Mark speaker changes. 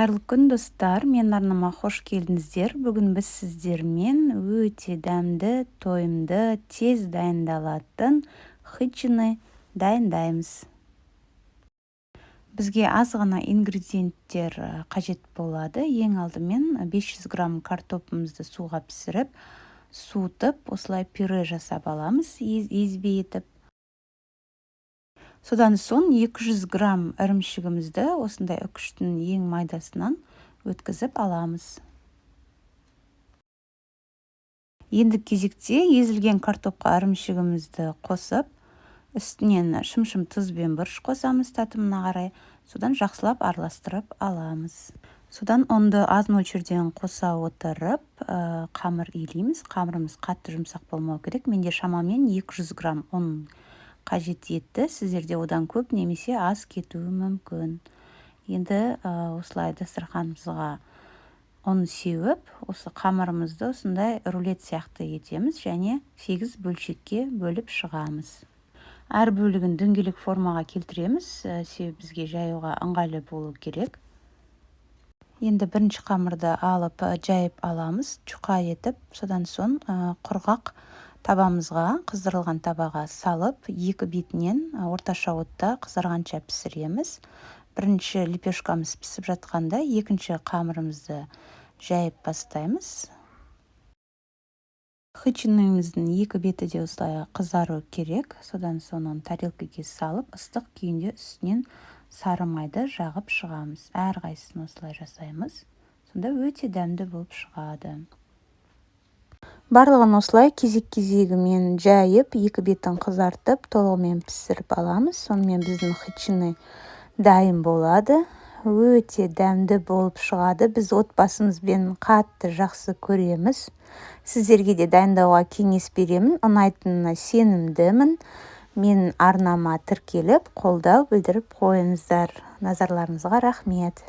Speaker 1: Қайырлы күн достар, мен арнама қош келдіңіздер. Бүгін біз сіздермен өте дәмді, тойымды, тез дайындалатын хычины дайындаймыз. Бізге аз ғана ингредиенттер қажет болады. Ең алдымен 500 грамм картопымызды суға пісіріп, суытып, осылай пюре жасап аламыз, езбей етіп. Содан соң 200 грамм ірімшігімізді осындай үкіштің ең майдасынан өткізіп аламыз. Енді кезекте езілген картопқа ірімшігімізді қосып, үстінен шым-шым тұз бен бұрыш қосамыз татымына қарай. Содан жақсылап араластырып аламыз. Содан ұнды аз мөлшерден қоса отырып, қамыр илейміз. Қамырымыз қатты жұмсақ болмау керек. Менде шамамен 200 грамм ұн қажет етті. Сіздерде одан көп немесе аз кетуі мүмкін. Енді осылай дастарханымызға ұн сеуіп, осы қамырымызды осындай рулет сияқты етеміз және 8 бөлшекке бөліп шығамыз. Әр бөлігін дөңгелек формаға келтіреміз, себебі бізге жаюға ыңғайлы болу керек. Енді бірінші қамырды алып жайып аламыз, жұқа етіп, содан соң құрғақ табамызға, қыздырылған табаға салып, екі бетінен орташа отта қызарғанша пісіреміз. Бірінші лепешкамыз пісіп жатқанда, екінші қамырымызды жайып бастаймыз. Хычынымыздың екі беті де осылай қызару керек. Содан соң тарелкаға салып, ыстық күйінде үстінен сары майды жағып шығамыз. Әрқайсысын осылай жасаймыз. Сонда өте дәмді болып шығады. Барлығын осылай кезек-кезегімен жайып, екі бетін қызартып, толығымен пісіріп аламыз. Сонымен біздің хычины дайын болады. Өте дәмді болып шығады. Біз отбасымызбен қатты жақсы көреміз. Сіздерге де дайындауға кеңес беремін. Ұнайтынына сенімдімін. Мен арнама тіркеліп, қолдау білдіріп қойыңыздар. Назарларыңызға рахмет.